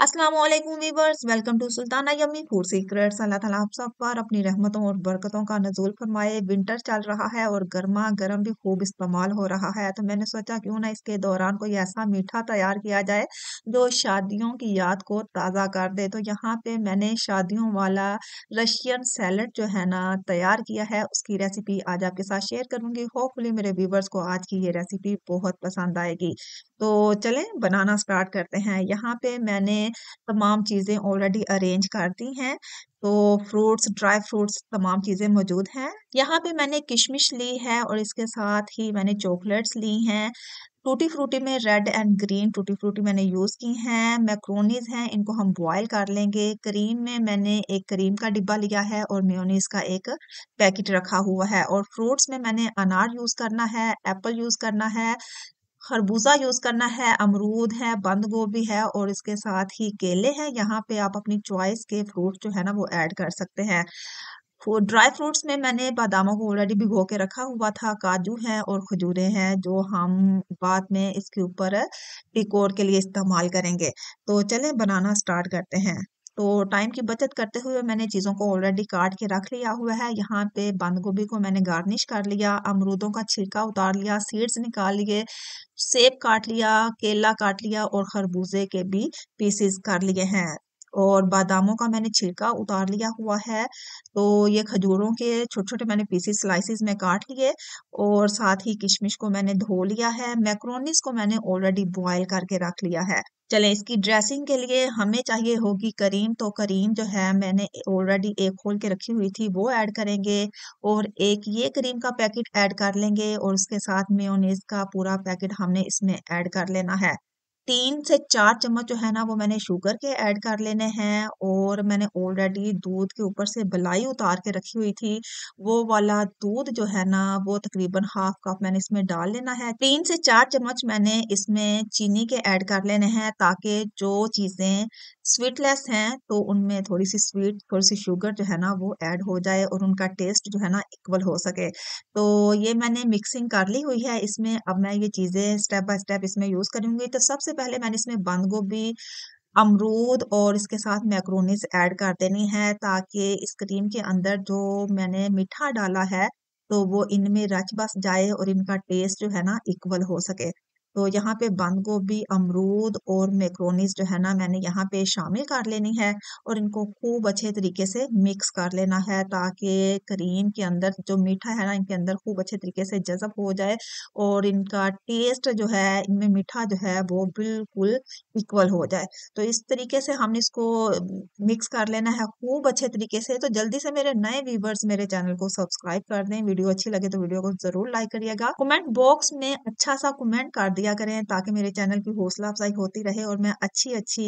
अस्सलाम वालेकुम viewers, welcome to Sultana yummy food secrets. Allah ताला आप सब पर अपनी रहमतों और बरकतों का नजूल फरमाए। विंटर चल रहा है और गर्मा गर्म भी खूब इस्तेमाल हो रहा है, तो मैंने सोचा क्यों ना इसके दौरान कोई ऐसा मीठा तैयार किया जाए जो शादियों की याद को ताज़ा कर दे। तो यहाँ पे मैंने शादियों वाला रशियन सैलड जो है ना तैयार किया है, उसकी रेसिपी आज आपके साथ शेयर करूंगी। होपफुली मेरे व्यूवर्स को आज की ये रेसिपी बहुत पसंद आएगी। तो चलें बनाना स्टार्ट करते हैं। यहाँ पे मैंने तमाम चीज़ें ऑलरेडी अरेंज कर दी हैं। तो फ्रूट्स, ड्राई फ्रूट्स तमाम चीज़ें मौजूद हैं। यहाँ पे मैंने किशमिश ली है और इसके साथ ही मैंने चॉकलेट्स ली हैं। टूटी फ्रूटी में red and green tutti frutti मैंने यूज़ की हैं। मैक्रोनीज हैं, इनको हम बॉयल कर लेंगे। क्रीम में मैंने एक क्रीम का डिब्बा लिया है और मेयोनीज का एक पैकेट रखा हुआ है। और फ्रूट्स में मैंने अनार यूज़ करना है, एप्पल यूज़ करना है, खरबूजा यूज करना है, अमरूद है, बंद गोभी है और इसके साथ ही केले हैं। यहाँ पे आप अपनी चॉइस के फ्रूट जो है ना वो ऐड कर सकते हैं। ड्राई फ्रूट्स में मैंने बादामों को ऑलरेडी भिगो के रखा हुआ था, काजू है और खजूरें हैं जो हम बाद में इसके ऊपर डेकोर के लिए इस्तेमाल करेंगे। तो चलें बनाना स्टार्ट करते हैं। तो टाइम की बचत करते हुए मैंने चीज़ों को ऑलरेडी काट के रख लिया हुआ है। यहाँ पे बंद गोभी को मैंने गार्निश कर लिया, अमरूदों का छिलका उतार लिया, सीड्स निकाल लिए, सेब काट लिया, केला काट लिया और खरबूजे के भी पीसेस कर लिए हैं। और बादामों का मैंने छिलका उतार लिया हुआ है। तो ये खजूरों के छोटे छोटे मैंने पीसेस स्लाइसिस में काट लिए और साथ ही किशमिश को मैंने धो लिया है। मैक्रोनीस को मैंने ऑलरेडी बॉयल करके रख लिया है। चलें इसकी ड्रेसिंग के लिए हमें चाहिए होगी करीम। तो करीम जो है मैंने ऑलरेडी एक खोल के रखी हुई थी, वो ऐड करेंगे। और एक ये क्रीम का पैकेट ऐड कर लेंगे और उसके साथ मेयोनेज़ का पूरा पैकेट हमने इसमें ऐड कर लेना है। 3 से 4 चम्मच जो है ना वो मैंने शुगर के ऐड कर लेने हैं। और मैंने ऑलरेडी दूध के ऊपर से बलाई उतार के रखी हुई थी, वो वाला दूध जो है ना वो तकरीबन हाफ कप मैंने इसमें डाल लेना है। 3 से 4 चम्मच मैंने इसमें चीनी के ऐड कर लेने हैं ताकि जो चीज़ें स्वीटलेस हैं तो उनमें थोड़ी सी स्वीट, थोड़ी सी शुगर जो है ना वो ऐड हो जाए और उनका टेस्ट जो है ना इक्वल हो सके। तो ये मैंने मिक्सिंग कर ली हुई है। इसमें अब मैं ये चीज़ें स्टेप बाय स्टेप इसमें यूज़ करूंगी। तो सबसे पहले मैंने इसमें बंद गोभी, अमरूद और इसके साथ मैक्रोनीज ऐड कर देनी है ताकि इस क्रीम के अंदर जो मैंने मीठा डाला है तो वो इनमें रच बस जाए और इनका टेस्ट जो है ना इक्वल हो सके। तो यहाँ पे बंद गोभी, अमरूद और मैक्रोनीज जो है ना मैंने यहाँ पे शामिल कर लेनी है और इनको खूब अच्छे तरीके से मिक्स कर लेना है ताकि क्रीम के अंदर जो मीठा है ना इनके अंदर खूब अच्छे तरीके से जज़ब हो जाए और इनका टेस्ट जो है, इनमें मीठा जो है वो बिल्कुल इक्वल हो जाए। तो इस तरीके से हमने इसको मिक्स कर लेना है खूब अच्छे तरीके से। तो जल्दी से मेरे नए व्यूवर्स मेरे चैनल को सब्सक्राइब कर दें। वीडियो अच्छी लगे तो वीडियो को जरूर लाइक करिएगा। कमेंट बॉक्स में अच्छा सा कमेंट कर दिया करें ताकि मेरे चैनल की हौसला अफजाई होती रहे और मैं अच्छी अच्छी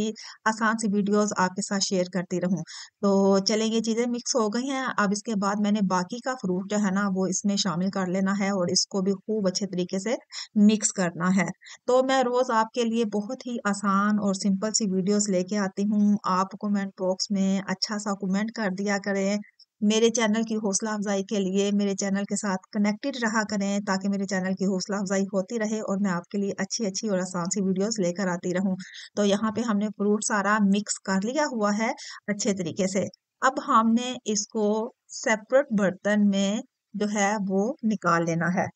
आसान सी वीडियोस आपके साथ शेयर करती रहूं। तो चलें ये चीजें मिक्स हो गई हैं। अब इसके बाद मैंने बाकी का फ्रूट जो है ना वो इसमें शामिल कर लेना है और इसको भी खूब अच्छे तरीके से मिक्स करना है। तो मैं रोज आपके लिए बहुत ही आसान और सिंपल सी वीडियोस लेके आती हूँ। आप कमेंट बॉक्स में अच्छा सा कमेंट कर दिया करें। मेरे चैनल की हौसला अफजाई के लिए मेरे चैनल के साथ कनेक्टेड रहा करें ताकि मेरे चैनल की हौसला अफजाई होती रहे और मैं आपके लिए अच्छी अच्छी और आसान सी वीडियोस लेकर आती रहूं। तो यहाँ पे हमने फ्रूट सारा मिक्स कर लिया हुआ है अच्छे तरीके से। अब हमने इसको सेपरेट बर्तन में जो है वो निकाल लेना है।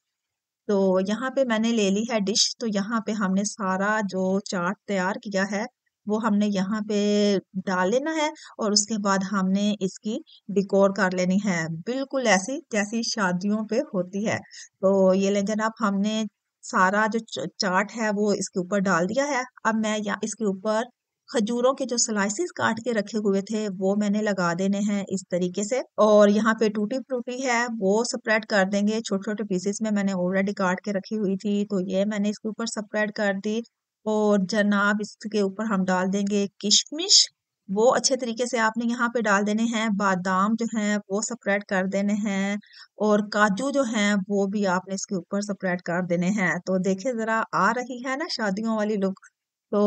तो यहाँ पे मैंने ले ली है डिश। तो यहाँ पे हमने सारा जो चाट तैयार किया है वो हमने यहाँ पे डाल लेना है और उसके बाद हमने इसकी डिकोर कर लेनी है बिल्कुल ऐसी जैसी शादियों पे होती है। तो ये लें जनाब, हमने सारा जो चाट है वो इसके ऊपर डाल दिया है। अब मैं यहाँ इसके ऊपर खजूरों के जो स्लाइसेस काट के रखे हुए थे वो मैंने लगा देने हैं इस तरीके से। और यहाँ पे टूटी फ्रूटी है वो स्प्रेड कर देंगे, छोटे छोटे पीसेस में मैंने ऑलरेडी काट के रखी हुई थी तो ये मैंने इसके ऊपर स्प्रेड कर दी। और जनाब इसके ऊपर हम डाल देंगे किशमिश, वो अच्छे तरीके से आपने यहाँ पे डाल देने हैं। बादाम जो हैं वो स्प्रेड कर देने हैं और काजू जो हैं वो भी आपने इसके ऊपर स्प्रेड कर देने हैं। तो देखिए जरा आ रही है ना शादियों वाली लुक। तो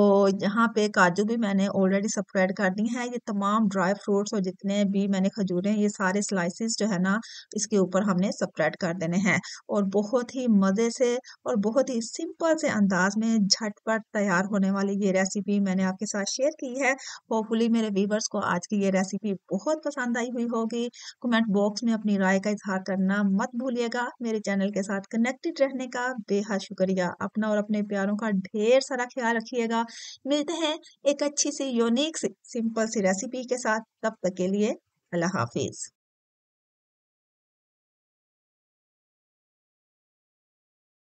यहाँ पे काजू भी मैंने ऑलरेडी सेपरेट कर दी हैं। ये तमाम ड्राई फ्रूट्स और जितने भी मैंने खजूरें, ये सारे स्लाइसेस जो है ना, इसके ऊपर हमने सेपरेट कर देने हैं। और बहुत ही मज़े से और बहुत ही सिंपल से अंदाज में झटपट तैयार होने वाली ये रेसिपी मैंने आपके साथ शेयर की है। होपफुली मेरे व्यूवर्स को आज की ये रेसिपी बहुत पसंद आई हुई होगी। कमेंट बॉक्स में अपनी राय का इजहार करना मत भूलिएगा। मेरे चैनल के साथ कनेक्टेड रहने का बेहद शुक्रिया। अपना और अपने प्यारों का ढेर सारा ख्याल रखिएगा। मिलते हैं एक अच्छी सी यूनिक सी सिंपल सी रेसिपी के साथ। तब तक के लिए अल्लाह हाफिज।